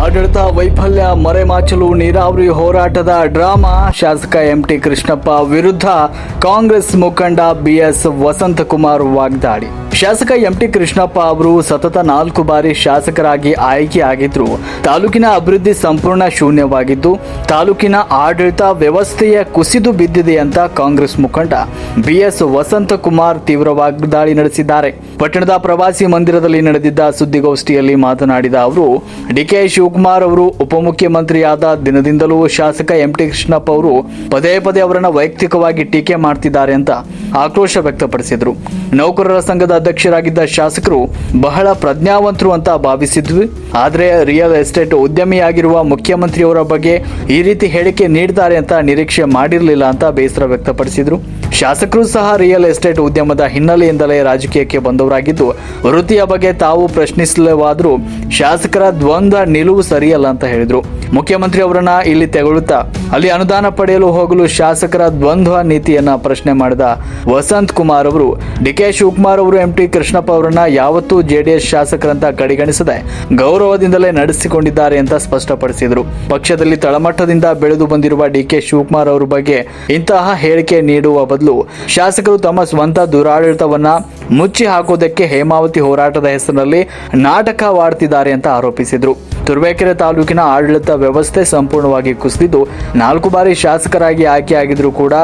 ಆಡಳಿತ ವೈಫಲ್ಯ ಮರೆಮಾಚಲು ನೀರಾವರಿ ಹೋರಾಟದ ಡ್ರಾಮಾ. ಶಾಸಕ ಎಂಟಿ ಕೃಷ್ಣಪ್ಪ ವಿರುದ್ಧ ಕಾಂಗ್ರೆಸ್ ಮುಖಂಡ ಬಿಎಸ್ ವಸಂತಕುಮಾರ್ ವಾಗ್ದಾಳಿ. ಶಾಸಕ ಎಂಟಿ ಕೃಷ್ಣಪ್ಪ ಅವರು ಸತತ 4 ಬಾರಿ ಶಾಸಕರಾಗಿ ಆಯ್ಕೆಯಾಗಿದ್ರು. ತಾಲೂಕಿನ ಅಭಿವೃದ್ಧಿ ಸಂಪೂರ್ಣ ಶೂನ್ಯವಾಗಿದ್ದು ತಾಲೂಕಿನ ಆಡಳಿತ ವ್ಯವಸ್ಥೆಯ ಕುಸಿದು ಬಿದ್ದಿದೆ ಅಂತ ಕಾಂಗ್ರೆಸ್ ಮುಖಂಡ ಬಿಎಸ್ ವಸಂತಕುಮಾರ್ ತೀವ್ರ ವಾಗ್ದಾಳಿ ನಡೆಸಿದ್ದಾರೆ. ಪಟ್ಟಣದ ಪ್ರವಾಸಿ ಮಂದಿರದಲ್ಲಿ ನಡೆದಿದ್ದ ಸುದ್ದಿಗೋಷ್ಠಿಯಲ್ಲಿ ಮಾತನಾಡಿದ ಅವರು, ಡಿಕೆ ಶಿವಕುಮಾರ್ ಅವರು ಉಪಮುಖ್ಯಮಂತ್ರಿಯಾದ ದಿನದಿಂದಲೂ ಶಾಸಕ ಎಂಟಿ ಕೃಷ್ಣಪ್ಪ ಅವರು ಪದೇ ಪದೇ ಅವರನ್ನು ವೈಯಕ್ತಿಕವಾಗಿ ಟೀಕೆ ಮಾಡ್ತಿದ್ದಾರೆ ಅಂತ ಆಕ್ರೋಶ ವ್ಯಕ್ತಪಡಿಸಿದರು. ನೌಕರರ ಸಂಘದ ಅಧ್ಯಕ್ಷರಾಗಿದ್ದ ಶಾಸಕರು ಬಹಳ ಪ್ರಜ್ಞಾವಂತರು ಅಂತ ಭಾವಿಸಿದ್ವಿ. ಆದರೆ ರಿಯಲ್ ಎಸ್ಟೇಟ್ ಉದ್ಯಮಿಯಾಗಿರುವ ಮುಖ್ಯಮಂತ್ರಿಯವರ ಬಗ್ಗೆ ಈ ರೀತಿ ಹೇಳಿಕೆ ನೀಡಿದ್ದಾರೆ ಅಂತ ನಿರೀಕ್ಷೆ ಮಾಡಿರಲಿಲ್ಲ ಅಂತ ಬೇಸರ ವ್ಯಕ್ತಪಡಿಸಿದರು. ಶಾಸಕರು ಸಹ ರಿಯಲ್ ಎಸ್ಟೇಟ್ ಉದ್ಯಮದ ಹಿನ್ನೆಲೆಯಿಂದಲೇ ರಾಜಕೀಯಕ್ಕೆ ಬಂದವರಾಗಿದ್ದು ವೃತ್ತಿಯ ಬಗ್ಗೆ ತಾವು ಪ್ರಶ್ನಿಸಲೇವಾದರೂ ಶಾಸಕರ ದ್ವಂದ್ವ ನಿಲುವು ಸರಿಯಲ್ಲ ಅಂತ ಹೇಳಿದರು. ಮುಖ್ಯಮಂತ್ರಿ ಅವರನ್ನ ಇಲ್ಲಿ ತೆಗಳುತ್ತಾ ಅಲ್ಲಿ ಅನುದಾನ ಪಡೆಯಲು ಹೋಗಲು ಶಾಸಕರ ದ್ವಂದ್ವ ನೀತಿಯನ್ನ ಪ್ರಶ್ನೆ ಮಾಡಿದ ವಸಂತ್ ಕುಮಾರ್ ಅವರು, ಡಿಕೆ ಶಿವಕುಮಾರ್ ಅವರು ಎಂಟಿ ಕೃಷ್ಣಪ್ಪ ಅವರನ್ನ ಯಾವತ್ತೂ ಜೆಡಿಎಸ್ ಶಾಸಕರಂತ ಕಡೆಗಣಿಸದೆ ಗೌರವದಿಂದಲೇ ನಡೆಸಿಕೊಂಡಿದ್ದಾರೆ ಅಂತ ಸ್ಪಷ್ಟಪಡಿಸಿದರು. ಪಕ್ಷದಲ್ಲಿ ತಳಮಟ್ಟದಿಂದ ಬೆಳೆದು ಬಂದಿರುವ ಡಿಕೆ ಶಿವಕುಮಾರ್ ಅವರ ಬಗ್ಗೆ ಇಂತಹ ಹೇಳಿಕೆ ನೀಡುವ ಬದಲು ಶಾಸಕರು ತಮ್ಮ ಸ್ವಂತ ದುರಾಡಳಿತವನ್ನ ಮುಚ್ಚಿ ಹಾಕೋದಕ್ಕೆ ಹೇಮಾವತಿ ಹೋರಾಟದ ಹೆಸರಿನಲ್ಲಿ ನಾಟಕವಾಡ್ತಿದ್ದಾರೆ ಅಂತ ಆರೋಪಿಸಿದರು. ತುರುವೇಕೆರೆ ತಾಲೂಕಿನ ಆಡಳಿತ ವ್ಯವಸ್ಥೆ ಸಂಪೂರ್ಣವಾಗಿ ಕುಸಿದಿದ್ದು 4 ಬಾರಿ ಶಾಸಕರಾಗಿ ಆಯ್ಕೆಯಾಗಿದ್ರು ಕೂಡ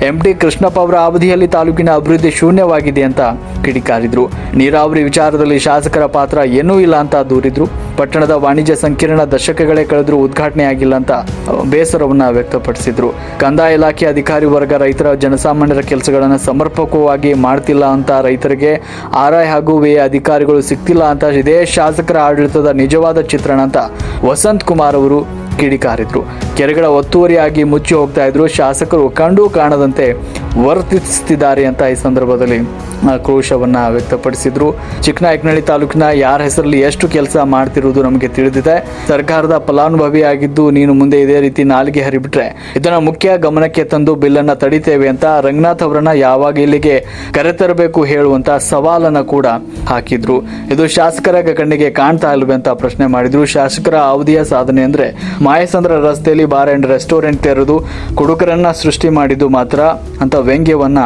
ಎಂಟಿ ಕೃಷ್ಣಪ್ಪ ಅವರ ಅವಧಿಯಲ್ಲಿ ತಾಲೂಕಿನ ಅಭಿವೃದ್ಧಿ ಶೂನ್ಯವಾಗಿದೆ ಅಂತ ಕಿಡಿಕಾರಿದ್ರು. ನೀರಾವರಿ ವಿಚಾರದಲ್ಲಿ ಶಾಸಕರ ಪಾತ್ರ ಏನೂ ಇಲ್ಲ ಅಂತ ದೂರಿದ್ರು. ಪಟ್ಟಣದ ವಾಣಿಜ್ಯ ಸಂಕೀರ್ಣ ದಶಕಗಳೇ ಕಳೆದರೂ ಉದ್ಘಾಟನೆ ಆಗಿಲ್ಲ ಅಂತ ಬೇಸರವನ್ನ ವ್ಯಕ್ತಪಡಿಸಿದ್ರು. ಕಂದಾಯ ಇಲಾಖೆ ಅಧಿಕಾರಿ ವರ್ಗ ರೈತರ ಜನಸಾಮಾನ್ಯರ ಕೆಲಸಗಳನ್ನು ಸಮರ್ಪಕವಾಗಿ ಮಾಡ್ತಿಲ್ಲ ಅಂತ ರೈತರಿಗೆ ಆರ್ಐ ಹಾಗೂ ವೆ ಅಧಿಕಾರಿಗಳು ಸಿಗ್ತಿಲ್ಲ ಅಂತ ಇದೇ ಶಾಸಕರ ಆಡಳಿತದ ನಿಜವಾದ ಚಿತ್ರಣ ಅಂತ ವಸಂತ್ ಕುಮಾರ್ ಅವರು ಕಿಡಿಕಾರಿದ್ರು. ಕೆರೆಗಳ ಒತ್ತುವರಿಯಾಗಿ ಮುಚ್ಚಿ ಹೋಗ್ತಾ ಇದ್ರು. ಶಾಸಕರು ಕಂಡು ಕಾಣದಂತೆ ವರ್ತಿಸುತ್ತಿದ್ದಾರೆ ಅಂತ ಈ ಸಂದರ್ಭದಲ್ಲಿ ಆಕ್ರೋಶವನ್ನ ವ್ಯಕ್ತಪಡಿಸಿದ್ರು. ಚಿಕ್ಕನಾಯಕನಹಳ್ಳಿ ತಾಲೂಕಿನ ಯಾರ ಹೆಸರಲ್ಲಿ ಎಷ್ಟು ಕೆಲಸ ಮಾಡ್ತಿರುವುದು ನಮಗೆ ತಿಳಿದಿದೆ. ಸರ್ಕಾರದ ಫಲಾನುಭವಿಯಾಗಿದ್ದು ನೀನು ಮುಂದೆ ಇದೇ ರೀತಿ ನಾಲಿಗೆ ಹರಿಬಿಟ್ರೆ ಇದನ್ನ ಮುಖ್ಯ ಗಮನಕ್ಕೆ ತಂದು ಬಿಲ್ಲನ್ನ ತಡಿತೇವೆ ಅಂತ ರಂಗನಾಥ್ ಅವರನ್ನ ಯಾವಾಗ ಇಲ್ಲಿಗೆ ಕರೆತರಬೇಕು ಹೇಳುವಂತ ಸವಾಲನ್ನ ಕೂಡ ಹಾಕಿದ್ರು. ಇದು ಶಾಸಕರ ಕಣ್ಣಿಗೆ ಕಾಣ್ತಾ ಇಲ್ವೇ ಅಂತ ಪ್ರಶ್ನೆ ಮಾಡಿದ್ರು. ಶಾಸಕರ ಅವಧಿಯ ಸಾಧನೆ ಅಂದ್ರೆ ಮಾಯಸಂದ್ರ ರಸ್ತೆಯಲ್ಲಿ ಬಾರ್ ಅಂಡ್ ರೆಸ್ಟೋರೆಂಟ್ ತೆರೆದು ಕುಡುಕರನ್ನ ಸೃಷ್ಟಿ ಮಾಡಿದ್ದು ಮಾತ್ರ ಅಂತ ವ್ಯಂಗ್ಯವನ್ನ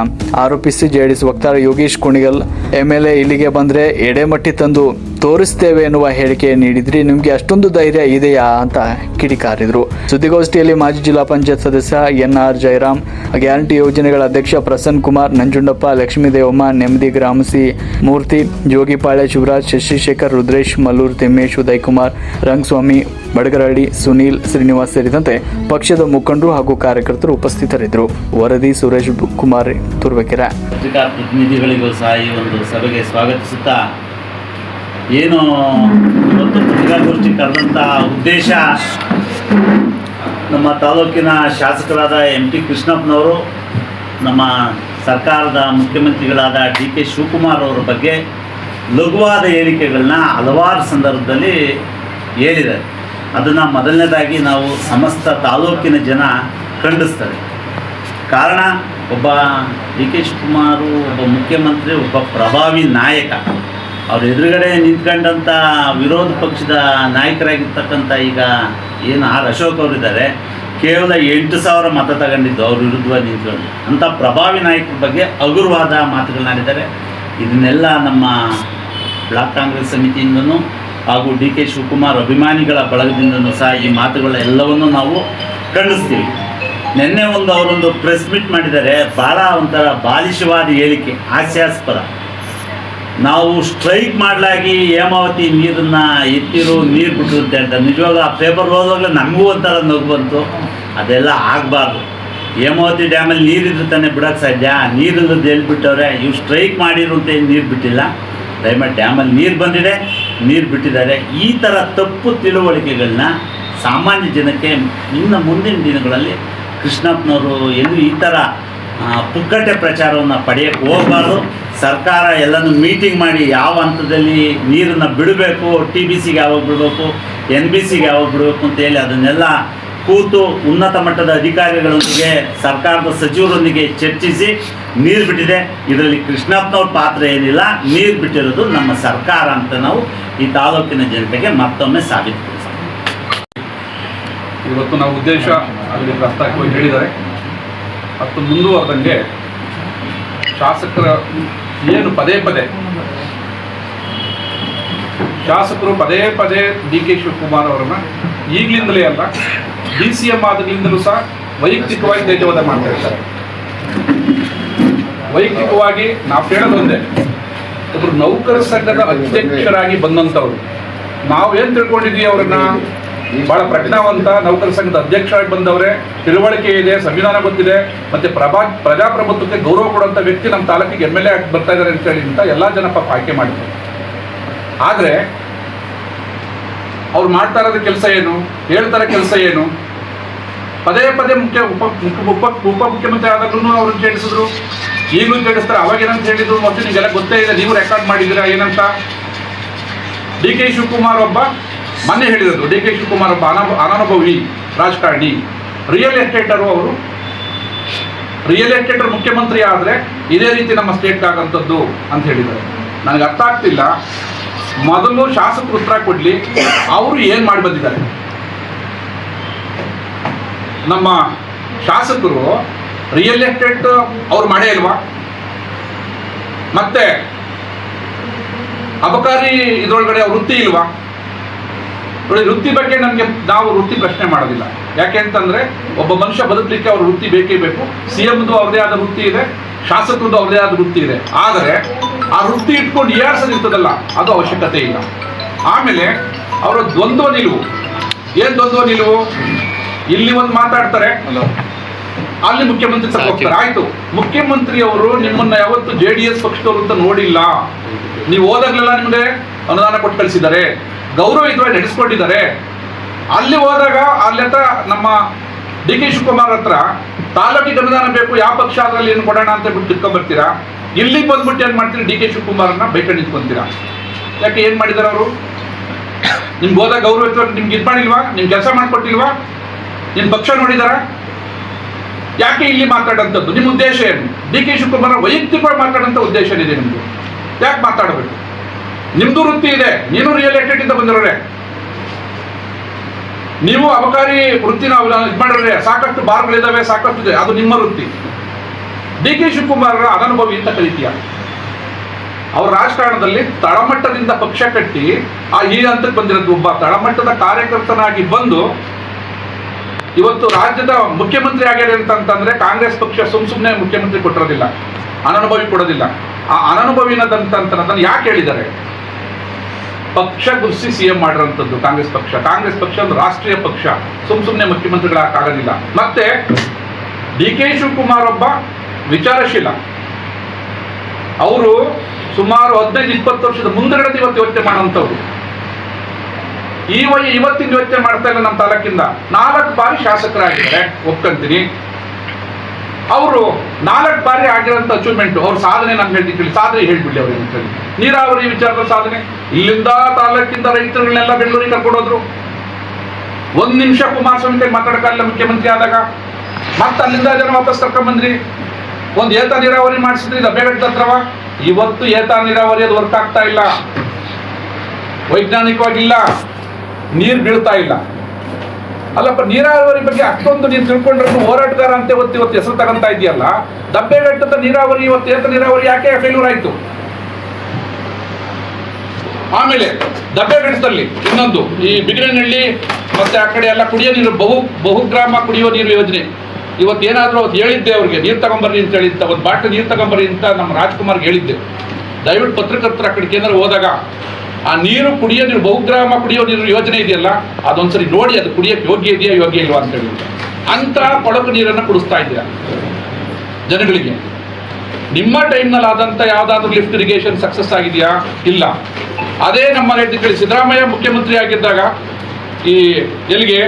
ಆರೋಪಿಸಿ ಜೆಡಿಎಸ್ ವಕ್ತಾರ ಯೋಗೀಶ್ ಕುಣಿಗಲ್ ಎಂಎಲ್ಎ ಇಲ್ಲಿಗೆ ಬಂದ್ರೆ ಎಡೆಮಟ್ಟಿ ತಂದು ತೋರಿಸ್ತೇವೆ ಎನ್ನುವ ಹೇಳಿಕೆ ನೀಡಿದ್ರಿ, ನಿಮ್ಗೆ ಅಷ್ಟೊಂದು ಧೈರ್ಯ ಇದೆಯಾ ಅಂತ ಕಿಡಿಕಾರಿದ್ರು. ಸುದ್ದಿಗೋಷ್ಠಿಯಲ್ಲಿ ಮಾಜಿ ಜಿಲ್ಲಾ ಪಂಚಾಯತ್ ಸದಸ್ಯ ಎನ್ಆರ್ ಜಯರಾಮ್, ಗ್ಯಾರಂಟಿ ಯೋಜನೆಗಳ ಅಧ್ಯಕ್ಷ ಪ್ರಸನ್ನ ಕುಮಾರ್, ನಂಜುಂಡಪ್ಪ, ಲಕ್ಷ್ಮೀದೇವಮ್ಮ, ನೆಮ್ಮದಿ ಗ್ರಾಮಸಿ ಮೂರ್ತಿ, ಜೋಗಿಪಾಳ್ಯ ಶಿವರಾಜ್, ಶಶಿಶೇಖರ್, ರುದ್ರೇಶ್, ಮಲ್ಲೂರು ತಿಮ್ಮೇಶ್, ಉದಯಕುಮಾರ್, ರಂಗಸ್ವಾಮಿ, ಬಡಗರಹಳ್ಳಿ, ಸುನೀಲ್, ಶ್ರೀನಿವಾಸ್ ಸೇರಿದಂತೆ ಪಕ್ಷದ ಮುಖಂಡರು ಹಾಗೂ ಕಾರ್ಯಕರ್ತರು ಉಪಸ್ಥಿತರಿದ್ದರು. ವರದಿ ಸುರೇಶ್ ಕುಮಾರ್, ತುರುವೇಕೆರೆ. ಪತ್ರಿಕಾ ಪ್ರತಿನಿಧಿಗಳಿಗೂ ಸಹ ಈ ಒಂದು ಸಭೆಗೆ ಸ್ವಾಗತಿಸುತ್ತಾ, ಏನು ಇವತ್ತು ಪತ್ರಿಕಾಗೋಷ್ಠಿ ಕರೆದಂಥ ಉದ್ದೇಶ, ನಮ್ಮ ತಾಲೂಕಿನ ಶಾಸಕರಾದ ಎಂಟಿ ಕೃಷ್ಣಪ್ಪನವರು ನಮ್ಮ ಸರ್ಕಾರದ ಮುಖ್ಯಮಂತ್ರಿಗಳಾದ ಡಿಕೆ ಶಿವಕುಮಾರ್ ಅವರ ಬಗ್ಗೆ ಲಘುವಾದ ಹೇಳಿಕೆಗಳನ್ನ ಹಲವಾರು ಸಂದರ್ಭದಲ್ಲಿ ಹೇಳಿದ್ದಾರೆ. ಅದನ್ನು ಮೊದಲನೇದಾಗಿ ನಾವು ಸಮಸ್ತ ತಾಲೂಕಿನ ಜನ ಖಂಡಿಸ್ತಾರೆ. ಕಾರಣ, ಒಬ್ಬ ಡಿ ಕೆ ಶಿವಕುಮಾರ್ ಒಬ್ಬ ಮುಖ್ಯಮಂತ್ರಿ, ಒಬ್ಬ ಪ್ರಭಾವಿ ನಾಯಕ. ಅವ್ರ ಎದುರುಗಡೆ ನಿಂತ್ಕೊಂಡಂಥ ವಿರೋಧ ಪಕ್ಷದ ನಾಯಕರಾಗಿರ್ತಕ್ಕಂಥ ಈಗ ಏನು ಆರ್ ಅಶೋಕ್ ಅವರಿದ್ದಾರೆ, ಕೇವಲ 8,000 ಮತ ತಗೊಂಡಿದ್ದು ಅವ್ರ ವಿರುದ್ಧವಾಗಿ ನಿಂತ್ಕೊಂಡು. ಅಂಥ ಪ್ರಭಾವಿ ನಾಯಕರ ಬಗ್ಗೆ ಹಗುರವಾದ ಮಾತುಗಳನ್ನಾಡಿದ್ದಾರೆ. ಇದನ್ನೆಲ್ಲ ನಮ್ಮ ಬ್ಲಾಕ್ ಕಾಂಗ್ರೆಸ್ ಸಮಿತಿಯಿಂದನೂ ಹಾಗೂ ಡಿ ಕೆ ಶಿವಕುಮಾರ್ ಅಭಿಮಾನಿಗಳ ಬಳಗದಿಂದನೂ ಸಹ ಈ ಮಾತುಗಳೆಲ್ಲವನ್ನೂ ನಾವು ಖಂಡಿಸ್ತೀವಿ. ನಿನ್ನೆ ಅವರೊಂದು ಪ್ರೆಸ್ ಮೀಟ್ ಮಾಡಿದ್ದಾರೆ. ಭಾಳ ಒಂಥರ ಬಾಲಿಶವಾದ ಹೇಳಿಕೆ, ಹಾಸ್ಯಾಸ್ಪದ. ನಾವು ಸ್ಟ್ರೈಕ್ ಮಾಡಲಾಗಿ ಹೇಮಾವತಿ ನೀರನ್ನು ಎತ್ತಿರು, ನೀರು ಬಿಟ್ಟಿರುತ್ತೆ ಅಂತ ನಿಜವಾಗ ಆ ಪೇಪರ್ ಓದುವಾಗಲೇ ನಮಗೂ ಒಂಥರ ನಗು ಬಂತು. ಅದೆಲ್ಲ ಆಗಬಾರ್ದು. ಹೇಮಾವತಿ ಡ್ಯಾಮಲ್ಲಿ ನೀರಿದ್ರೆ ತಾನೇ ಬಿಡೋಕ್ಕೆ ಸಾಧ್ಯ. ನೀರಿಲ್ಲದ್ದು ಎಲ್ಲಿ ಬಿಟ್ಟವ್ರೆ? ಇವು ಸ್ಟ್ರೈಕ್ ಮಾಡಿರು ಅಂತ ಏನು ನೀರು ಬಿಟ್ಟಿಲ್ಲ. ದಯಮಾಡಿ ಡ್ಯಾಮಲ್ಲಿ ನೀರು ಬಂದಿದೆ, ನೀರು ಬಿಟ್ಟಿದ್ದಾರೆ. ಈ ಥರ ತಪ್ಪು ತಿಳುವಳಿಕೆಗಳನ್ನ ಸಾಮಾನ್ಯ ಜನಕ್ಕೆ ಇನ್ನು ಮುಂದಿನ ದಿನಗಳಲ್ಲಿ ಕೃಷ್ಣಪ್ಪನವರು ಎಂದು ಈ ಥರ ಪುಕ್ಕಟೆ ಪ್ರಚಾರವನ್ನು ಪಡೆಯೋಕ್ಕೆ ಹೋಗಬಾರ್ದು. ಸರ್ಕಾರ ಎಲ್ಲನೂ ಮೀಟಿಂಗ್ ಮಾಡಿ ಯಾವ ಹಂತದಲ್ಲಿ ನೀರನ್ನು ಬಿಡಬೇಕು, ಟಿ ಬಿ ಸಿಗೆ ಯಾವಾಗ ಬಿಡಬೇಕು, ಎನ್ ಬಿ ಸಿಗೆ ಯಾವಾಗ ಬಿಡಬೇಕು ಅಂತೇಳಿ ಅದನ್ನೆಲ್ಲ ಕೂತು ಉನ್ನತ ಮಟ್ಟದ ಅಧಿಕಾರಿಗಳೊಂದಿಗೆ ಸರ್ಕಾರದ ಸಚಿವರೊಂದಿಗೆ ಚರ್ಚಿಸಿ ನೀರು ಬಿಟ್ಟಿದೆ. ಇದರಲ್ಲಿ ಕೃಷ್ಣಪ್ಪನವ್ರ ಪಾತ್ರ ಏನಿಲ್ಲ, ನೀರು ಬಿಟ್ಟಿರೋದು ನಮ್ಮ ಸರ್ಕಾರ ಅಂತ ನಾವು ಈ ತಾಲೂಕಿನ ಜನತೆಗೆ ಮತ್ತೊಮ್ಮೆ ಸಾಬೀತುಪಡಿಸ್ತೀವಿ. ಇವತ್ತು ನಾವು ಉದ್ದೇಶ ಅಲ್ಲಿ ಪ್ರಸ್ತಾಪವಾಗಿ ಹೇಳಿದ್ದಾರೆ. ಮತ್ತು ಮುಂದುವರೆದಂಗೆ ಶಾಸಕರ ಏನು ಶಾಸಕರು ಪದೇ ಪದೇ ಡಿ ಕೆ ಶಿವಕುಮಾರ್ ಅವರನ್ನು ಈಗಲಿಂದಲೇ ಅಲ್ಲ, DCM ಆದಾಗಲಿಂದಲೂ ಸಹ ವೈಯಕ್ತಿಕವಾಗಿ ತೇಜವಾದ ಮಾಡ್ತಾ ಇದ್ದಾರೆ. ವೈಯಕ್ತಿಕವಾಗಿ ನಾವು ಹೇಳೋದೊಂದೇ, ಒಬ್ಬರು ನೌಕರ ಸಂಘದ ಅಧ್ಯಕ್ಷರಾಗಿ ಬಂದಂಥವ್ರು, ನಾವೇನು ತಿಳ್ಕೊಂಡಿದ್ವಿ ಅವರನ್ನ ಬಹಳ ಪ್ರಜ್ಞಾವಂತ ನೌಕರ ಸಂಘದ ಅಧ್ಯಕ್ಷರಾಗಿ ಬಂದವರೇ, ತಿಳುವಳಿಕೆ ಇದೆ, ಸಂವಿಧಾನ ಗೊತ್ತಿದೆ, ಮತ್ತೆ ಪ್ರಜಾಪ್ರಭುತ್ವಕ್ಕೆ ಗೌರವ ಕೊಡುವಂಥ ವ್ಯಕ್ತಿ ನಮ್ಮ ತಾಲೂಕಿಗೆ MLA ಆಗಿ ಬರ್ತಾ ಇದ್ದಾರೆ ಅಂತೇಳಿ ಅಂತ ಎಲ್ಲ ಜನ ಪಾಪ ಆಯ್ಕೆ ಮಾಡಿದ್ರು. ಆದರೆ ಅವ್ರು ಮಾಡ್ತಾ ಇರೋದು ಕೆಲಸ ಏನು, ಹೇಳ್ತಾರೆ ಕೆಲಸ ಏನು? ಪದೇ ಪದೇ ಉಪಮುಖ್ಯಮಂತ್ರಿ ಆದಾಗ್ಲೂ ಅವ್ರನ್ನ ಕೇಳಿಸಿದ್ರು, ಈಗಲೂ ಕೇಳಿಸ್ತಾರೆ. ಅವಾಗೇನಂತ ಹೇಳಿದ್ರು, ಮತ್ತು ನಿಮಗೆಲ್ಲ ಗೊತ್ತೇ ಇದೆ, ನೀವು ರೆಕಾರ್ಡ್ ಮಾಡಿದ್ದೀರಾ ಏನಂತ. ಡಿ ಕೆ ಶಿವಕುಮಾರ್ ಒಬ್ಬ ಮೊನ್ನೆ ಹೇಳಿರೋದು, ಡಿ ಕೆ ಶಿವಕುಮಾರ್ ಒಬ್ಬ ಅನನುಭವಿ ರಾಜಕಾರಣಿ, ರಿಯಲ್ ಎಸ್ಟೇಟರು. ಅವರು ರಿಯಲ್ ಎಸ್ಟೇಟರ್ ಮುಖ್ಯಮಂತ್ರಿ ಆದರೆ ಇದೇ ರೀತಿ ನಮ್ಮ ಸ್ಟೇಟ್ಗೆ ಆಗಂಥದ್ದು ಅಂತ ಹೇಳಿದ್ದಾರೆ. ನನಗೆ ಅರ್ಥ ಆಗ್ತಿಲ್ಲ. ಮೊದಲು ಶಾಸಕರು ಉತ್ತರ ಕೊಡಲಿ, ಅವರು ಏನು ಮಾಡಿ ಬಂದಿದ್ದಾರೆ. ನಮ್ಮ ಶಾಸಕರು ರಿಯಲ್ ಎಸ್ಟೇಟ್ ಅವ್ರು ಮಾಡೇ ಇಲ್ವಾ? ಮತ್ತೆ ಅಬಕಾರಿ ಇದರೊಳಗಡೆ ಅವ್ರ ವೃತ್ತಿ ಇಲ್ವಾ? ವೃತ್ತಿ ಬಗ್ಗೆ ನಾವು ವೃತ್ತಿ ಪ್ರಶ್ನೆ ಮಾಡೋದಿಲ್ಲ. ಯಾಕೆ ಅಂತಂದ್ರೆ ಒಬ್ಬ ಮನುಷ್ಯ ಬದುಕಲಿಕ್ಕೆ ಅವ್ರ ವೃತ್ತಿ ಬೇಕೇ ಬೇಕು. CMದು ಅವ್ರದೇ ಆದ ವೃತ್ತಿ ಇದೆ, ಶಾಸಕರದ್ದು ಅವ್ರದೇ ಆದ ವೃತ್ತಿ ಇದೆ. ಆದರೆ ಆ ವೃತ್ತಿ ಇಟ್ಕೊಂಡು ಇರ್ತದಲ್ಲ, ಅದು ಅವಶ್ಯಕತೆ ಇಲ್ಲ. ಆಮೇಲೆ ಅವರ ದ್ವಂದ್ವ ನಿಲುವು, ಏನ್ ದ್ವಂದ್ವ ನಿಲುವು? ಇಲ್ಲಿ ಒಂದು ಮಾತಾಡ್ತಾರೆ, ಅಲ್ಲಿ ಮುಖ್ಯಮಂತ್ರಿ ತಕ್ಕ ಹೋಗ್ತಾರೆ. ಆಯ್ತು, ಮುಖ್ಯಮಂತ್ರಿ ಅವರು ನಿಮ್ಮನ್ನ ಯಾವತ್ತು JDS ಪಕ್ಷದವರು ಅಂತ ನೋಡಿಲ್ಲ. ನೀವು ಹೋದಾಗ್ಲೆಲ್ಲ ನಿಮಗೆ ಅನುದಾನ ಕೊಟ್ಟು ಕಳಿಸಿದ್ದಾರೆ, ಗೌರವಯುತವಾಗಿ ನಡೆಸ್ಕೊಂಡಿದ್ದಾರೆ. ಅಲ್ಲಿ ಹೋದಾಗ ಅಲ್ಲಿ ಹತ್ರ ನಮ್ಮ ಡಿ ಕೆ ಶಿವಕುಮಾರ್ ಹತ್ರ ತಾಲೂಕಿಗೆ ಅನುದಾನ ಬೇಕು, ಯಾವ ಪಕ್ಷ ಅದರಲ್ಲಿ ಏನು ಕೊಡೋಣ ಅಂತ ಬಿಟ್ಟು ತಿಳ್ಕೊಂಡ್ಬರ್ತೀರಾ. ಇಲ್ಲಿಗೆ ಬಂದ್ಬಿಟ್ಟು ಏನು ಮಾಡ್ತೀರಿ, ಡಿ ಕೆ ಶಿವಕುಮಾರನ್ನ ಬೈಕಂಡು ನಿಂತ್ಕೊಂತೀರಾ. ಯಾಕೆ, ಏನು ಮಾಡಿದಾರೆ ಅವರು? ನಿಮ್ಗೆ ಹೋದಾಗ ಗೌರವಯುತವಾಗಿ ನಿಮ್ಗೆ ಇದು ಮಾಡಿಲ್ವಾ? ನಿಮ್ ಕೆಲಸ ಮಾಡಿಕೊಟ್ಟಿಲ್ವಾ? ನಿಮ್ಮ ಪಕ್ಷ ನೋಡಿದಾರ? ಯಾಕೆ ಇಲ್ಲಿ ಮಾತಾಡೋಂಥದ್ದು? ನಿಮ್ಮ ಉದ್ದೇಶ ಏನು? ಡಿ ಕೆ ಶಿವಕುಮಾರ್ ವೈಯಕ್ತಿಕವಾಗಿ ಮಾತಾಡೋಂಥ ಉದ್ದೇಶ ಏನಿದೆ ನಿಮ್ದು? ಯಾಕೆ ಮಾತಾಡಬೇಕು? ನಿಮ್ದು ವೃತ್ತಿ ಇದೆ, ನೀನು ರಿಯಲ್ ಎಸ್ಟೇಟ್ ಇಂದ ಬಂದಿರೋರೆ, ನೀವು ಅಬಕಾರಿ ವೃತ್ತಿನ ಇದು ಮಾಡಿದ್ರೆ, ಸಾಕಷ್ಟು ಬಾರ್ಗಳಿದ್ದಾವೆ, ಸಾಕಷ್ಟು ಇದೆ, ಅದು ನಿಮ್ಮ ವೃತ್ತಿ. ಡಿ ಕೆ ಶಿವಕುಮಾರ್ ಅನನುಭವಿ ಅಂತ ಕರೀತೀಯ. ಅವ್ರ ರಾಜಕಾರಣದಲ್ಲಿ ತಳಮಟ್ಟದಿಂದ ಪಕ್ಷ ಕಟ್ಟಿ ಈ ಹಂತಕ್ಕೆ ಬಂದಿರೋದು. ಒಬ್ಬ ತಳಮಟ್ಟದ ಕಾರ್ಯಕರ್ತನಾಗಿ ಬಂದು ಇವತ್ತು ರಾಜ್ಯದ ಮುಖ್ಯಮಂತ್ರಿ ಆಗ್ಯಾರ ಅಂತಂದ್ರೆ ಕಾಂಗ್ರೆಸ್ ಪಕ್ಷ ಸುಮ್ಮನೆ ಮುಖ್ಯಮಂತ್ರಿ ಕೊಟ್ಟಿರೋದಿಲ್ಲ, ಅನನುಭವಿ ಕೊಡೋದಿಲ್ಲ. ಆ ಅನನುಭವಿನದಂತಂತ ಯಾಕೆ ಹೇಳಿದ್ದಾರೆ? ಪಕ್ಷ ಗುರುಸಿ CM ಮಾಡಿರೋಂಥದ್ದು ಕಾಂಗ್ರೆಸ್ ಪಕ್ಷ ಒಂದು ರಾಷ್ಟ್ರೀಯ ಪಕ್ಷ, ಸುಮ್ಮನೆ ಮುಖ್ಯಮಂತ್ರಿಗಳಾಗೋದಿಲ್ಲ. ಮತ್ತೆ ಡಿ ಕೆ ಶಿವಕುಮಾರ್ ಒಬ್ಬ ವಿಚಾರಶೀಲ. ಅವರು ಸುಮಾರು 15-20 ವರ್ಷದ ಮುಂದಗಡೆ ಇವತ್ತು ಯೋಚನೆ ಮಾಡೋಂಥವ್ರು. ಇವತ್ತಿನ ಯೋಚನೆ ಮಾಡ್ತಾ ಇಲ್ಲ. ನಮ್ಮ ತಾಲೂಕಿಂದ 4 ಬಾರಿ ಶಾಸಕರಾಗಿದ್ದಾರೆ, ಒಪ್ಕೊಂತೀನಿ. ಅವರು 4 ಬಾರಿ ಆಗಿರೋಂಥ ಅಚೀವ್ಮೆಂಟ್, ಅವ್ರ ಸಾಧನೆ ನಮ್ಗೆ ಹೇಳ್ತಿದ್ವಿ. ಸಾಧನೆ ಹೇಳ್ಬಿಡ್ಲಿ ಅವ್ರಿಗೆ ಅಂತ ಹೇಳಿ. ನೀರಾವರಿ ವಿಚಾರದ ಸಾಧನೆ, ಇಲ್ಲಿಂದ ತಾಲೂಕಿಂದ ರೈತರುಗಳನ್ನೆಲ್ಲ ಬೆಂಗಳೂರಿಗೆ ಕರ್ಕೊಂಡೋದ್ರು. 1 ನಿಮಿಷ ಕುಮಾರಸ್ವಾಮಿ ಕೈ ಮಾತಾಡಕ್ಕಾಗಲ್ಲ ಮುಖ್ಯಮಂತ್ರಿ ಆದಾಗ. ಮತ್ತೆ ಅಲ್ಲಿಂದ ಜನ ವಾಪಸ್ ಕರ್ಕೊಂಡ್ಬಂದ್ರಿ. ಒಂದು ಏತ ನೀರಾವರಿ ಮಾಡಿಸಿದ್ರಿ ದಬ್ಬೆಗಟ್ಟದ ಹತ್ರವ. ಇವತ್ತು ಏತ ನೀರಾವರಿ ಅದು ವರ್ಕ್ ಆಗ್ತಾ ಇಲ್ಲ, ವೈಜ್ಞಾನಿಕವಾಗಿಲ್ಲ, ನೀರು ಬೀಳ್ತಾ ಇಲ್ಲ. ಅಲ್ಲಪ್ಪ, ನೀರಾವರಿ ಬಗ್ಗೆ ಅಷ್ಟೊಂದು ನೀನು ತಿಳ್ಕೊಂಡ್ರು ಹೋರಾಟಗಾರ ಅಂತ ಇವತ್ತು ಹೆಸರು ತಗೊಂತ ಇದೆಯಲ್ಲ. ದಬ್ಬೆಗಟ್ಟದ ನೀರಾವರಿ, ಇವತ್ತು ಏತ ನೀರಾವರಿ ಯಾಕೆ ಫೇಲ್ಯೂರ್ ಆಯ್ತು? ಆಮೇಲೆ ದಬ್ಬೆಗಟ್ಟದಲ್ಲಿ ಇನ್ನೊಂದು, ಈ ಬಿಗಿನಹಳ್ಳಿ ಮತ್ತೆ ಆ ಕಡೆ ಎಲ್ಲ ಕುಡಿಯೋ ನೀರು, ಬಹುಗ್ರಾಮ ಕುಡಿಯುವ ನೀರು ಯೋಜನೆ. ಇವತ್ತು ಏನಾದರೂ ಅವತ್ತು ಹೇಳಿದ್ದೆ ಅವ್ರಿಗೆ, ನೀರು ತಗೊಂಬರ್ರಿ ಅಂತ ಹೇಳಿದ್ದ, ಒಂದು ಬಾಟಲ್ ನೀರು ತಗೊಂಬರ್ರಿ ಅಂತ ನಮ್ಮ ರಾಜ್ಕುಮಾರ್ಗೆ ಹೇಳಿದ್ದೆ. ದಯವಿಟ್ಟು ಪತ್ರಕರ್ತರ ಆ ಕಡೆಗೆ ಏನಾದ್ರು ಹೋದಾಗ ಆ ನೀರು, ಕುಡಿಯೋ ನೀರು, ಬಹುಗ್ರಾಮ ಕುಡಿಯೋ ನೀರು ಯೋಜನೆ ಇದೆಯಲ್ಲ, ಅದೊಂದ್ಸರಿ ನೋಡಿ, ಅದು ಕುಡಿಯೋಕ್ಕೆ ಯೋಗ್ಯ ಇದೆಯಾ ಯೋಗ್ಯ ಇಲ್ವಾ ಅಂತ ಹೇಳಿ. ಅಂತ ಕೊಳಕು ನೀರನ್ನು ಕುಡಿಸ್ತಾ ಇದ್ದೀರಾ ಜನಗಳಿಗೆ. ನಿಮ್ಮ ಟೈಮ್ನಲ್ಲಿ ಆದಂಥ ಯಾವುದಾದ್ರೂ ಲಿಫ್ಟ್ ಇರಿಗೇಷನ್ ಸಕ್ಸಸ್ ಆಗಿದೆಯಾ? ಇಲ್ಲ. ಅದೇ ನಮ್ಮ ಹೇಳಿ ಸಿದ್ದರಾಮಯ್ಯ ಮುಖ್ಯಮಂತ್ರಿ ಆಗಿದ್ದಾಗ ಈ ಎಲ್ಲಿಗೆ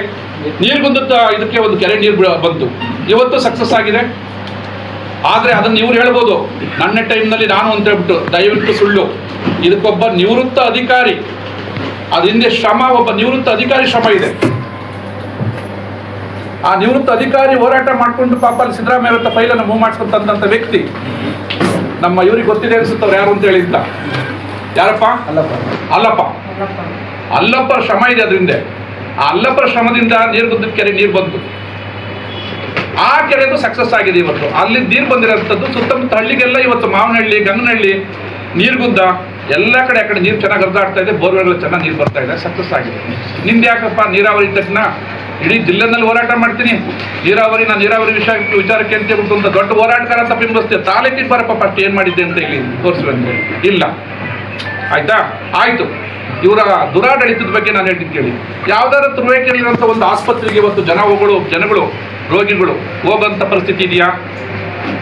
ನೀರ್ಗುಂದತ್ತ ಇದಕ್ಕೆ ಒಂದು ಕೆರೆ ನೀರು ಬಂತು, ಇವತ್ತು ಸಕ್ಸಸ್ ಆಗಿದೆ. ಆದರೆ ಅದನ್ನು ಇವ್ರು ಹೇಳ್ಬೋದು, ನನ್ನ ಟೈಮ್ನಲ್ಲಿ ನಾನು ಅಂತ ಹೇಳ್ಬಿಟ್ಟು. ದಯವಿಟ್ಟು ಸುಳ್ಳು. ಇದಕ್ಕೊಬ್ಬ ನಿವೃತ್ತ ಅಧಿಕಾರಿ, ಅದ್ರ ಹಿಂದೆ ಶ್ರಮ, ಒಬ್ಬ ನಿವೃತ್ತ ಅಧಿಕಾರಿ ಶ್ರಮ ಇದೆ. ಆ ನಿವೃತ್ತ ಅಧಿಕಾರಿ ಹೋರಾಟ ಮಾಡಿಕೊಂಡು ಪಾಪ ಅಲ್ಲಿ ಸಿದ್ದರಾಮಯ್ಯ ಅವರ ಫೈಲನ್ನು ಮೂವ್ ಮಾಡಿಸ್ಕೊಂತಂತ ವ್ಯಕ್ತಿ ನಮ್ಮ ಇವ್ರಿಗೆ ಗೊತ್ತಿದೆ ಅನ್ಸುತ್ತವ್ರು ಯಾರು ಅಂತ ಹೇಳಿದ್ದ, ಯಾರಪ್ಪ? ಅಲ್ಲಪ್ಪರ ಶ್ರಮ ಇದೆ ಅದರಿಂದ. ಆ ಅಲ್ಲಪ್ಪರ ಶ್ರಮದಿಂದ ನೀರ್ಗುದ್ದ ಕೆರೆ ನೀರು ಬಂತು. ಆ ಕೆರೆದು ಸಕ್ಸಸ್ ಆಗಿದೆ ಇವತ್ತು. ಅಲ್ಲಿ ನೀರು ಬಂದಿರೋಂಥದ್ದು ಸುತ್ತಮುತ್ತ ಹಳ್ಳಿಗೆಲ್ಲ ಇವತ್ತು ಮಾವನಹಳ್ಳಿ, ಗಂಗನಹಳ್ಳಿ, ನೀರ್ಗುದ್ದ ಎಲ್ಲ ಕಡೆ ಆ ಕಡೆ ನೀರು ಚೆನ್ನಾಗಿ ಹರಿದಾಡ್ತಾ ಇದೆ. ಬೋರ್ವೆಲ್ ಚೆನ್ನಾಗಿ ನೀರು ಬರ್ತಾ ಇದೆ, ಸಕ್ಸಸ್ ಆಗಿದೆ. ನಿಂದು ಯಾಕಪ್ಪ ನೀರಾವರಿ ತಕ್ಷಣ ಇಡೀ ಜಿಲ್ಲೆನಲ್ಲಿ ಹೋರಾಟ ಮಾಡ್ತೀನಿ, ನೀರಾವರಿ ವಿಚಾರಕ್ಕೆ ಅಂತ ಹೇಳ್ಬಿಟ್ಟು ಒಂದು ದೊಡ್ಡ ಹೋರಾಟಗಾರ ಅಂತ ಬಿಂಬಿಸ್ತೇವೆ. ತಾಲೂಕಿಗೆ ಬರಪ್ಪ ಫಸ್ಟ್ ಏನು ಮಾಡಿದ್ದೆ ಅಂತ ಹೇಳಿ ತೋರಿಸುವಂತೆ ಇಲ್ಲ. ಆಯ್ತಾ? ಆಯಿತು. ಇವರ ದುರಾಡಳಿತದ ಬಗ್ಗೆ ನಾನು ಹೇಳ್ತೀನಿ ಕೇಳಿ. ಯಾವ್ದಾದ್ರು ತುರುವೇಕೆರೆಯಲ್ಲಿರುವಂಥ ಒಂದು ಆಸ್ಪತ್ರೆಗೆ ಇವತ್ತು ಜನಗಳು ರೋಗಿಗಳು ಹೋಗೋಂಥ ಪರಿಸ್ಥಿತಿ ಇದೆಯಾ?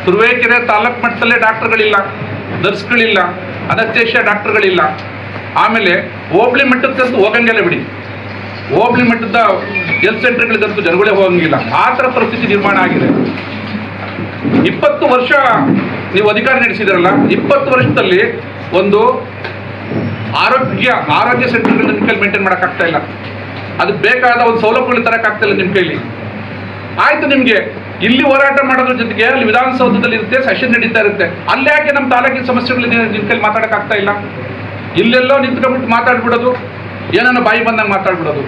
ತುರುವೇಕೆರೆ ತಾಲೂಕು ಮಟ್ಟದಲ್ಲೇ ಡಾಕ್ಟರ್ಗಳಿಲ್ಲ, ನರ್ಸ್ಗಳಿಲ್ಲ, ಅನಸ್ತೇಷಿಯಾ ಡಾಕ್ಟರ್ಗಳಿಲ್ಲ. ಆಮೇಲೆ ಹೋಬಳಿ ಮಟ್ಟಕ್ಕಂತೂ ಹೋಗಂಗಿಲ್ಲ ಬಿಡಿ, ಹೋಬಳಿ ಮಟ್ಟದ ಹೆಲ್ತ್ ಸೆಂಟರ್ಗಳಿಗಂತೂ ಜನಗಳೇ ಹೋಗಂಗಿಲ್ಲ. ಆ ಥರ ಪರಿಸ್ಥಿತಿ ನಿರ್ಮಾಣ ಆಗಿದೆ. 20 ವರ್ಷ ನೀವು ಅಧಿಕಾರ ನಡೆಸಿದಿರಲ್ಲ, 20 ವರ್ಷದಲ್ಲಿ ಒಂದು ಆರೋಗ್ಯ ಸೆಂಟರ್ಗಳನ್ನ ನಿಮ್ಮ ಕೈಲಿ ಮೇಂಟೈನ್ ಮಾಡೋಕ್ಕಾಗ್ತಾ ಇಲ್ಲ. ಅದಕ್ಕೆ ಬೇಕಾದ ಒಂದು ಸೌಲಭ್ಯಗಳು ತರೋಕ್ಕಾಗ್ತಾ ಇಲ್ಲ ನಿಮ್ಮ ಕೈಲಿ. ಆಯ್ತು, ನಿಮಗೆ ಇಲ್ಲಿ ಹೋರಾಟ ಮಾಡೋದ್ರ ಜೊತೆಗೆ ಅಲ್ಲಿ ವಿಧಾನಸೌಧದಲ್ಲಿ ಇರುತ್ತೆ, ಸೆಷನ್ ನಡೀತಾ ಇರುತ್ತೆ. ಅಲ್ಲಿ ಯಾಕೆ ನಮ್ಮ ತಾಲೂಕಿನ ಸಮಸ್ಯೆಗಳಿದೆ ನಿಮ್ಮ ಕೈಲಿ ಮಾತಾಡೋಕ್ಕಾಗ್ತಾ ಇಲ್ಲ? ಇಲ್ಲೆಲ್ಲೋ ನಿಂತ್ಕೊಂಡ್ಬಿಟ್ಟು ಮಾತಾಡ್ಬಿಡೋದು, ಏನನ್ನ ಬಾಯಿ ಬಂದಂಗೆ ಮಾತಾಡ್ಬಿಡೋದು.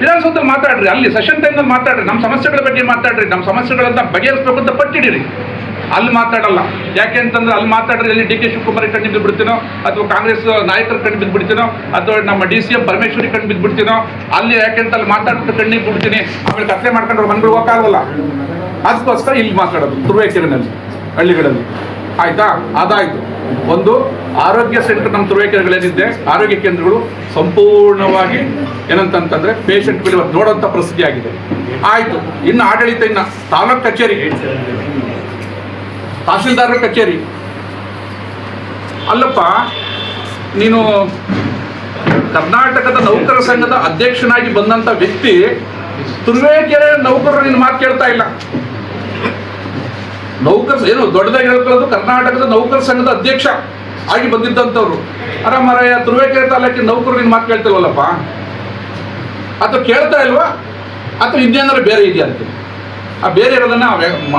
ವಿಧಾನಸೌಧದಲ್ಲಿ ಮಾತಾಡ್ರಿ, ಅಲ್ಲಿ ಸೆಷನ್ ಟೈಮ್ನಲ್ಲಿ ಮಾತಾಡ್ರಿ, ನಮ್ಮ ಸಮಸ್ಯೆಗಳ ಬಗ್ಗೆ ಮಾತಾಡ್ರಿ, ನಮ್ಮ ಸಮಸ್ಯೆಗಳನ್ನ ಬಗೆಹರಿಸಬೇಕು ಅಂತ ಪಟ್ಟಿಡಿರಿ. ಅಲ್ಲಿ ಮಾತಾಡಲ್ಲ. ಯಾಕೆ ಅಂತಂದ್ರೆ ಅಲ್ಲಿ ಮಾತಾಡ್ರಿ ಅಲ್ಲಿ ಡಿ.ಕೆ. ಶಿವಕುಮಾರ್ ಕಣ್ಣು ಬಿದ್ದು ಬಿಡ್ತೀನೋ, ಅಥವಾ ಕಾಂಗ್ರೆಸ್ ನಾಯಕರ ಕಣ್ಣು ಬಿದ್ದು ಬಿಡ್ತೀನೋ, ಅಥವಾ ನಮ್ಮ DCM ಪರಮೇಶ್ವರಿ ಕಣ್ಣು ಬಿದ್ದು ಬಿಡ್ತೀನೋ. ಅಲ್ಲಿ ಯಾಕೆಂತ ಅಲ್ಲಿ ಮಾತಾಡ್ಬಿಟ್ಟು ಕಣ್ಣಿಗೆ ಬಿಡ್ತೀನಿ, ಆಮೇಲೆ ಕತ್ಲೆ ಮಾಡ್ಕೊಂಡ್ರೆ ಮನ್ಗಳು ಹೋಗಕ್ಕಾಗಲ್ಲ. ಅದಕ್ಕೋಸ್ಕರ ಇಲ್ಲಿ ಮಾತಾಡೋದು ತುರುವೇಕೆರೆನಲ್ಲಿ, ಹಳ್ಳಿಗಳಲ್ಲಿ. ಆಯ್ತಾ? ಅದಾಯ್ತು. ಒಂದು ಆರೋಗ್ಯ ಸೆಂಟರ್ ನಮ್ಮ ತುರುವೇಕೆರೆಗಳೇನಿದೆ, ಆರೋಗ್ಯ ಕೇಂದ್ರಗಳು ಸಂಪೂರ್ಣವಾಗಿ ಏನಂತಂತಂದ್ರೆ ಪೇಷಂಟ್ಗಳು ನೋಡೋಂಥ ಪರಿಸ್ಥಿತಿ ಆಗಿದೆ. ಆಯ್ತು. ಇನ್ನು ಆಡಳಿತ, ಇನ್ನು ತಾಲೂಕು ಕಚೇರಿ, ತಹಶೀಲ್ದಾರರ ಕಚೇರಿ. ಅಲ್ಲಪ್ಪ, ನೀನು ಕರ್ನಾಟಕದ ನೌಕರ ಸಂಘದ ಅಧ್ಯಕ್ಷನಾಗಿ ಬಂದಂಥ ವ್ಯಕ್ತಿ, ತುರುವೇಕೆರೆ ನೌಕರರು ನಿನ್ನ ಮಾತು ಕೇಳ್ತಾ ಇಲ್ಲ. ಏನು ದೊಡ್ಡದಾಗಿ ಹೇಳ್ಕೊಳ್ಳೋದು, ಕರ್ನಾಟಕದ ನೌಕರ ಸಂಘದ ಅಧ್ಯಕ್ಷ ಆಗಿ ಬಂದಿದ್ದಂಥವ್ರು. ಅರಾಮರಾಯ ತುರುವೇಕೆರೆ ತಾಲೂಕಿನ ನೌಕರರು ನಿನ್ನ ಮಾತು ಕೇಳ್ತಿಲ್ವಲ್ಲಪ್ಪ? ಅಥವಾ ಕೇಳ್ತಾ ಇಲ್ವಾ? ಅಥವಾ ಇನ್ನೇನಾದ್ರು ಬೇರೆ ಇದೆಯಾ ಅಂತ? ಆ ಬೇರೆ ಇರೋದನ್ನ